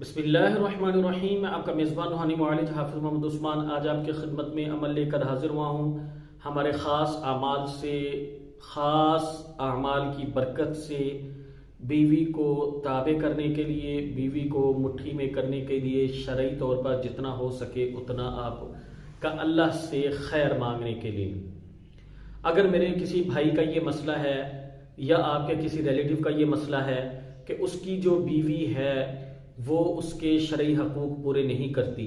بسم اللہ الرحمن الرحیم. میں آپ کا میزبان روحانی معالج حافظ محمد عثمان آج آپ کی خدمت میں عمل لے کر حاضر ہوا ہوں. ہمارے خاص اعمال سے، خاص اعمال کی برکت سے بیوی کو تابع کرنے کے لیے، بیوی کو مٹھی میں کرنے کے لیے شرعی طور پر جتنا ہو سکے اتنا آپ کا اللہ سے خیر مانگنے کے لیے. اگر میرے کسی بھائی کا یہ مسئلہ ہے یا آپ کے کسی ریلیٹیو کا یہ مسئلہ ہے کہ اس کی جو بیوی ہے وہ اس کے شرعی حقوق پورے نہیں کرتی،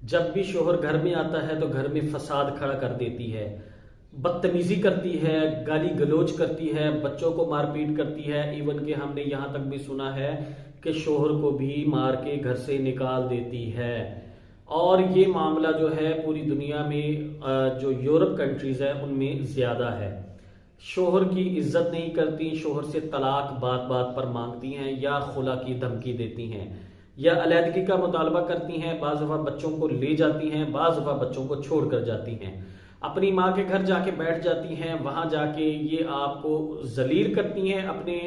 جب بھی شوہر گھر میں آتا ہے تو گھر میں فساد کھڑا کر دیتی ہے، بدتمیزی کرتی ہے، گالی گلوچ کرتی ہے، بچوں کو مار پیٹ کرتی ہے، ایون کہ ہم نے یہاں تک بھی سنا ہے کہ شوہر کو بھی مار کے گھر سے نکال دیتی ہے. اور یہ معاملہ جو ہے پوری دنیا میں جو یورپ کنٹریز ہیں ان میں زیادہ ہے. شوہر کی عزت نہیں کرتی، شوہر سے طلاق بات بات پر مانگتی ہیں یا خلا کی دھمکی دیتی ہیں یا علیحدگی کا مطالبہ کرتی ہیں، بعض دفعہ بچوں کو لے جاتی ہیں، بعض دفعہ بچوں کو چھوڑ کر جاتی ہیں، اپنی ماں کے گھر جا کے بیٹھ جاتی ہیں، وہاں جا کے یہ آپ کو ذلیل کرتی ہیں، اپنے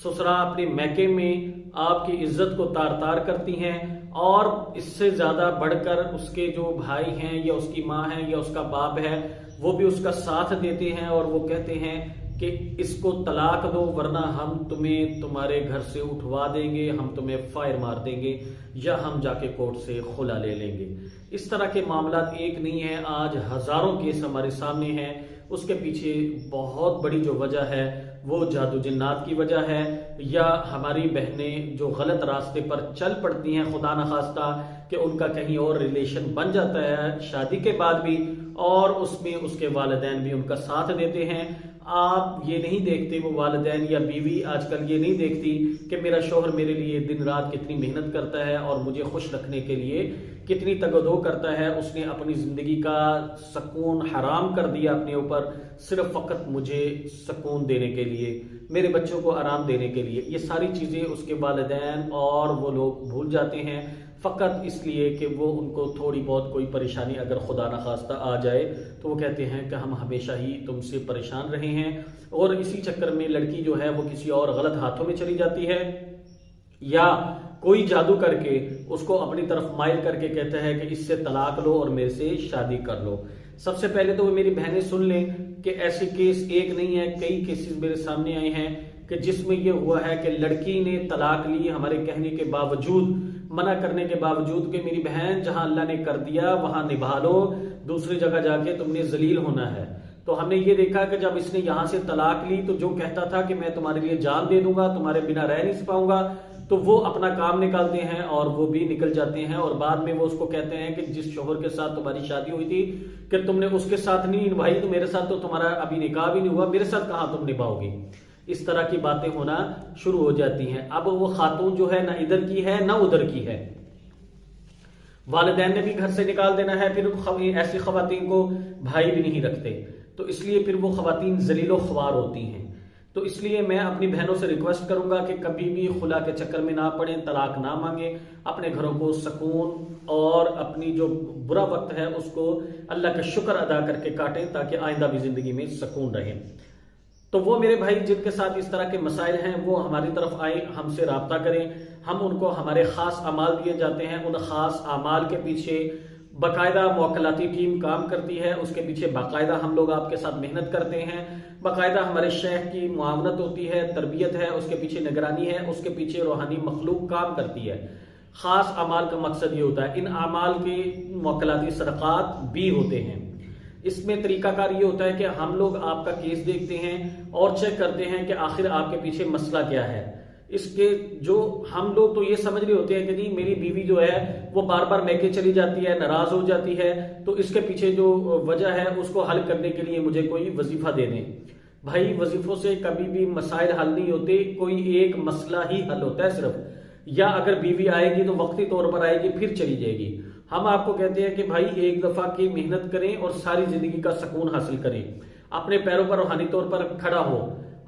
سسرا اپنے میکے میں آپ کی عزت کو تار تار کرتی ہیں. اور اس سے زیادہ بڑھ کر اس کے جو بھائی ہیں یا اس کی ماں ہے یا اس کا باپ ہے وہ بھی اس کا ساتھ دیتے ہیں اور وہ کہتے ہیں کہ اس کو طلاق دو ورنہ ہم تمہیں تمہارے گھر سے اٹھوا دیں گے، ہم تمہیں فائر مار دیں گے یا ہم جا کے کورٹ سے خلا لے لیں گے. اس طرح کے معاملات ایک نہیں ہیں، آج ہزاروں کیس ہمارے سامنے ہیں. اس کے پیچھے بہت بڑی جو وجہ ہے وہ جادو جنات کی وجہ ہے، یا ہماری بہنیں جو غلط راستے پر چل پڑتی ہیں، خدا نخواستہ کہ ان کا کہیں اور ریلیشن بن جاتا ہے شادی کے بعد بھی، اور اس میں اس کے والدین بھی ان کا ساتھ دیتے ہیں. آپ یہ نہیں دیکھتے، وہ والدین یا بیوی آج کل یہ نہیں دیکھتی کہ میرا شوہر میرے لیے دن رات کتنی محنت کرتا ہے اور مجھے خوش رکھنے کے لیے کتنی تگ و دو کرتا ہے. اس نے اپنی زندگی کا سکون حرام کر دیا اپنے اوپر صرف فقط مجھے سکون دینے کے لیے، میرے بچوں کو آرام دینے کے لیے. یہ ساری چیزیں اس کے والدین اور وہ لوگ بھول جاتے ہیں فقط اس لیے کہ وہ ان کو تھوڑی بہت کوئی پریشانی اگر خدا نخواستہ آ جائے تو وہ کہتے ہیں کہ ہم ہمیشہ ہی تم سے پریشان رہے ہیں. اور اسی چکر میں لڑکی جو ہے وہ کسی اور غلط ہاتھوں میں چلی جاتی ہے یا کوئی جادو کر کے اس کو اپنی طرف مائل کر کے کہتا ہے کہ اس سے طلاق لو اور میرے سے شادی کر لو. سب سے پہلے تو وہ میری بہنیں سن لیں کہ ایسے کیس ایک نہیں ہے، کئی کیسز میرے سامنے آئے ہیں کہ جس میں یہ ہوا ہے کہ لڑکی نے طلاق لی ہمارے کہنے کے باوجود، منع کرنے کے باوجود کہ میری بہن جہاں اللہ نے کر دیا وہاں نبھا لو، دوسری جگہ جا کے تم نے ذلیل ہونا ہے. تو ہم نے یہ دیکھا کہ جب اس نے یہاں سے طلاق لی تو جو کہتا تھا کہ میں تمہارے لیے جان دے دوں گا، تمہارے بنا رہ نہیں پاؤں گا، تو وہ اپنا کام نکالتے ہیں اور وہ بھی نکل جاتے ہیں. اور بعد میں وہ اس کو کہتے ہیں کہ جس شوہر کے ساتھ تمہاری شادی ہوئی تھی کہ تم نے اس کے ساتھ نہیں نبھائی تو میرے ساتھ تو تمہارا ابھی نکاح بھی نہیں ہوا، میرے ساتھ کہاں تم نبھاؤ گی. اس طرح کی باتیں ہونا شروع ہو جاتی ہیں. اب وہ خاتون جو ہے نہ ادھر کی ہے نہ ادھر کی ہے، والدین نے بھی گھر سے نکال دینا ہے، پھر ایسی خواتین کو بھائی بھی نہیں رکھتے، تو اس لیے پھر وہ خواتین ذلیل و خوار ہوتی ہیں. تو اس لیے میں اپنی بہنوں سے ریکویسٹ کروں گا کہ کبھی بھی خلا کے چکر میں نہ پڑیں، طلاق نہ مانگیں، اپنے گھروں کو سکون اور اپنی جو برا وقت ہے اس کو اللہ کا شکر ادا کر کے کاٹیں تاکہ آئندہ بھی زندگی میں سکون رہے. تو وہ میرے بھائی جن کے ساتھ اس طرح کے مسائل ہیں وہ ہماری طرف آئیں، ہم سے رابطہ کریں، ہم ان کو ہمارے خاص اعمال دیے جاتے ہیں. ان خاص اعمال کے پیچھے باقاعدہ موکلاتی ٹیم کام کرتی ہے، اس کے پیچھے باقاعدہ ہم لوگ آپ کے ساتھ محنت کرتے ہیں، باقاعدہ ہمارے شیخ کی معاونت ہوتی ہے، تربیت ہے، اس کے پیچھے نگرانی ہے، اس کے پیچھے روحانی مخلوق کام کرتی ہے. خاص اعمال کا مقصد یہ ہوتا ہے. ان اعمال کے موکلاتی صدقات بھی ہوتے ہیں. اس میں طریقہ کار یہ ہوتا ہے کہ ہم لوگ آپ کا کیس دیکھتے ہیں اور چیک کرتے ہیں کہ آخر آپ کے پیچھے مسئلہ کیا ہے. اس کے جو ہم لوگ تو یہ سمجھ رہے ہوتے ہیں کہ نہیں میری بیوی جو ہے وہ بار بار میکے چلی جاتی ہے، ناراض ہو جاتی ہے، تو اس کے پیچھے جو وجہ ہے اس کو حل کرنے کے لیے مجھے کوئی وظیفہ دے دیں. بھائی وظیفوں سے کبھی بھی مسائل حل نہیں ہوتے، کوئی ایک مسئلہ ہی حل ہوتا ہے صرف، یا اگر بیوی آئے گی تو وقتی طور پر آئے گی پھر چلی جائے گی. ہم آپ کو کہتے ہیں کہ بھائی ایک دفعہ کی محنت کریں اور ساری زندگی کا سکون حاصل کریں، اپنے پیروں پر روحانی طور پر کھڑا ہو.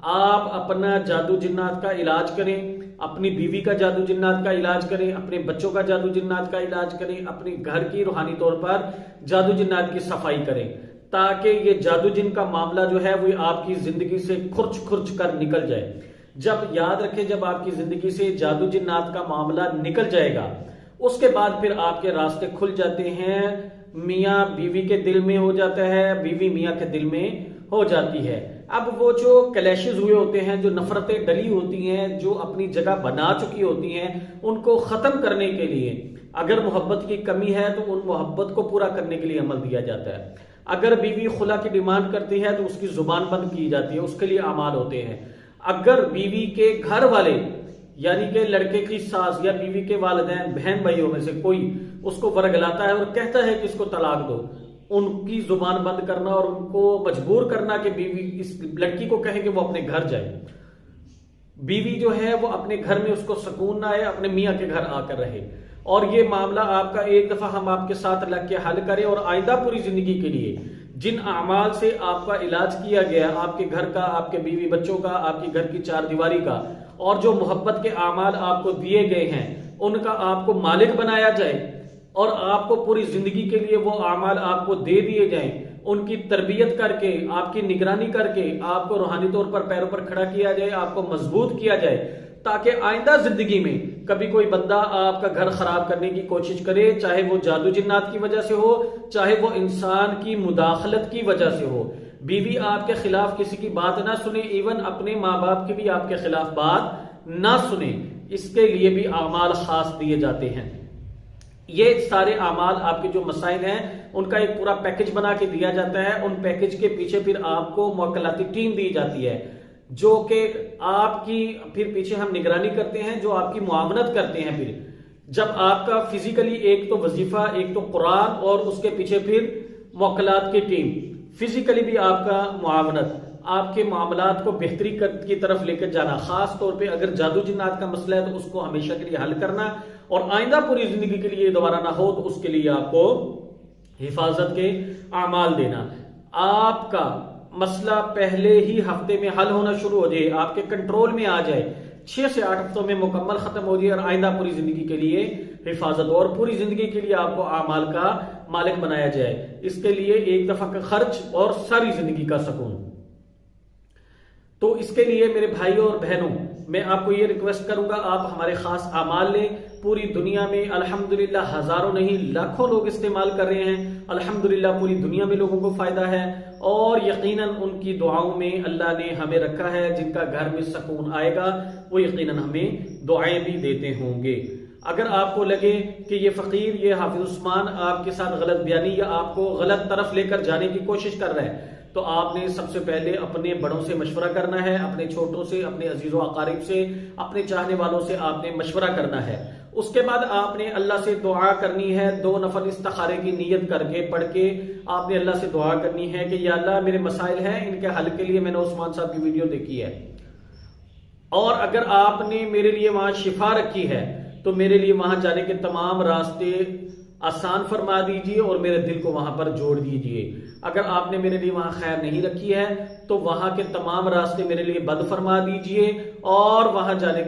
آپ اپنا جادو جنات کا علاج کریں، اپنی بیوی کا جادو جنات کا علاج کریں، اپنے بچوں کا جادو جنات کا علاج کریں، اپنے گھر کی روحانی طور پر جادو جنات کی صفائی کریں تاکہ یہ جادو جن کا معاملہ جو ہے وہ آپ کی زندگی سے کھرچ کھرچ کر نکل جائے. جب یاد رکھیں جب آپ کی زندگی سے جادو جنات کا معاملہ نکل جائے گا اس کے بعد پھر آپ کے راستے کھل جاتے ہیں، میاں بیوی کے دل میں ہو جاتا ہے، بیوی میاں کے دل میں ہو جاتی ہے۔ اب وہ جو کلیشز ہوئے ہوتے ہیں، جو نفرتیں ڈلی ہوتی ہیں، جو اپنی جگہ بنا چکی ہوتی ہیں، ان کو ختم کرنے کے لیے اگر محبت کی کمی ہے تو ان محبت کو پورا کرنے کے لیے عمل دیا جاتا ہے۔ اگر بیوی خلا کی ڈیمانڈ کرتی ہے تو اس کی زبان بند کی جاتی ہے، اس کے لیے اعمال ہوتے ہیں۔ اگر بیوی کے گھر والے یعنی کہ لڑکے کی ساس یا بیوی کے والدین بہن بھائیوں میں سے کوئی اس کو ورگلاتا ہے اور کہتا ہے کہ اس کو طلاق دو، ان کی زبان بند کرنا اور ان کو مجبور کرنا کہ بیوی اس لڑکی کو کہے کہ وہ اپنے گھر جائے۔ بیوی جو ہے وہ اپنے گھر میں اس کو سکون نہ آئے، اپنے میاں کے گھر آ کر رہے۔ اور یہ معاملہ آپ کا ایک دفعہ ہم آپ کے ساتھ لگ کے حل کریں اور آئندہ پوری زندگی کے لیے جن اعمال سے آپ کا علاج کیا گیا، آپ کے گھر کا، آپ کے بیوی بچوں کا، آپ کے گھر کی چار دیواری کا، اور جو محبت کے اعمال آپ کو دیے گئے ہیں ان کا آپ کو مالک بنایا جائے اور آپ کو پوری زندگی کے لیے وہ اعمال آپ کو دے دیے جائیں، ان کی تربیت کر کے، آپ کی نگرانی کر کے آپ کو روحانی طور پر پیروں پر کھڑا کیا جائے، آپ کو مضبوط کیا جائے، تاکہ آئندہ زندگی میں کبھی کوئی بندہ آپ کا گھر خراب کرنے کی کوشش کرے، چاہے وہ جادو جنات کی وجہ سے ہو، چاہے وہ انسان کی مداخلت کی وجہ سے ہو۔ بیوی آپ کے خلاف کسی کی بات نہ سنے، ایون اپنے ماں باپ کی بھی آپ کے خلاف بات نہ سنے، اس کے لیے بھی اعمال خاص دیے جاتے ہیں۔ یہ سارے اعمال آپ کے جو مسائل ہیں ان کا ایک پورا پیکج بنا کے دیا جاتا ہے، ان پیکج کے پیچھے پھر آپ کو موکلاتی ٹیم دی جاتی ہے جو کہ آپ کی پھر پیچھے ہم نگرانی کرتے ہیں، جو آپ کی معاونت کرتے ہیں۔ پھر جب آپ کا فزیکلی ایک تو وظیفہ، ایک تو قرآن، اور اس کے پیچھے پھر موکلات کی ٹیم، فزیکلی بھی آپ کا معاونت، آپ کے معاملات کو بہتری کی طرف لے کر جانا، خاص طور پہ اگر جادو جنات کا مسئلہ ہے تو اس کو ہمیشہ کے لیے حل کرنا اور آئندہ پوری زندگی کے لیے دوبارہ نہ ہو تو اس کے لیے آپ کو حفاظت کے اعمال دینا۔ آپ کا مسئلہ پہلے ہی ہفتے میں حل ہونا شروع ہو جائے، آپ کے کنٹرول میں آ جائے، 6 سے 8 ہفتوں میں مکمل ختم ہو جائے اور آئندہ پوری زندگی کے لیے حفاظت اور پوری زندگی کے لیے آپ کو اعمال کا مالک بنایا جائے، اس کے لیے ایک دفعہ کا خرچ اور ساری زندگی کا سکون۔ تو اس کے لیے میرے بھائیوں اور بہنوں میں آپ کو یہ ریکویسٹ کروں گا، آپ ہمارے خاص اعمال لیں۔ پوری دنیا میں الحمدللہ ہزاروں نہیں لاکھوں لوگ استعمال کر رہے ہیں، الحمدللہ پوری دنیا میں لوگوں کو فائدہ ہے، اور یقیناً ان کی دعاؤں میں اللہ نے ہمیں رکھا ہے، جن کا گھر میں سکون آئے گا وہ یقیناً ہمیں دعائیں بھی دیتے ہوں گے۔ اگر آپ کو لگے کہ یہ فقیر، یہ حافظ عثمان آپ کے ساتھ غلط بیانی یا آپ کو غلط طرف لے کر جانے کی کوشش کر رہا ہے، تو آپ نے سب سے پہلے اپنے بڑوں سے مشورہ کرنا ہے، اپنے چھوٹوں سے، اپنے عزیز و اقارب سے، اپنے چاہنے والوں سے آپ نے مشورہ کرنا ہے۔ اس کے بعد آپ نے اللہ سے دعا کرنی ہے، 2 نفل استخارے کی نیت کر کے پڑھ کے آپ نے اللہ سے دعا کرنی ہے کہ یا اللہ میرے مسائل ہیں، ان کے حل کے لیے میں نے عثمان صاحب کی ویڈیو دیکھی ہے، اور اگر آپ نے میرے لیے وہاں شفا رکھی ہے تو میرے لیے وہاں جانے کے تمام راستے آسان فرما دیجئے اور میرے دل کو وہاں پر جوڑ دیجئے۔ اگر آپ نے میرے لیے وہاں خیر نہیں رکھی ہے تو وہاں کے تمام راستے میرے لیے بند فرما دیجئے اور وہاں جانے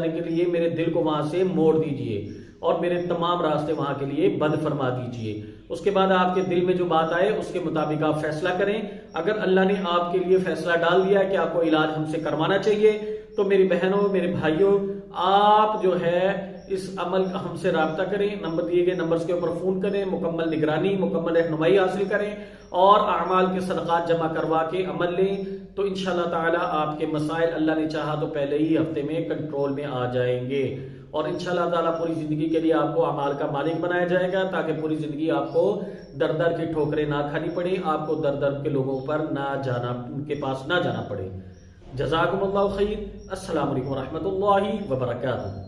کے لیے میرے دل کو وہاں سے موڑ دیجئے اور میرے تمام راستے وہاں کے لیے بند فرما دیجئے۔ اس کے بعد آپ کے دل میں جو بات آئے اس کے مطابق آپ فیصلہ کریں۔ اگر اللہ نے آپ کے لیے فیصلہ ڈال دیا کہ آپ کو علاج ہم سے کروانا چاہیے تو میری بہنوں، میرے بھائیوں، آپ جو ہے اس عمل کا ہم سے رابطہ کریں، نمبر دیے گئے نمبرز کے اوپر فون کریں، مکمل نگرانی، مکمل رہنمائی حاصل کریں اور اعمال کے صدقات جمع کروا کے عمل لیں، تو انشاءاللہ تعالی آپ کے مسائل اللہ نے چاہا تو پہلے ہی ہفتے میں کنٹرول میں آ جائیں گے، اور انشاءاللہ تعالی پوری زندگی کے لیے آپ کو اعمال کا مالک بنایا جائے گا، تاکہ پوری زندگی آپ کو در در کی ٹھوکریں نہ کھانی پڑے، آپ کو در در کے لوگوں پر ان کے پاس نہ جانا پڑے۔ جزاکم اللہ خیر۔ السلام علیکم ورحمۃ اللہ وبرکاتہ۔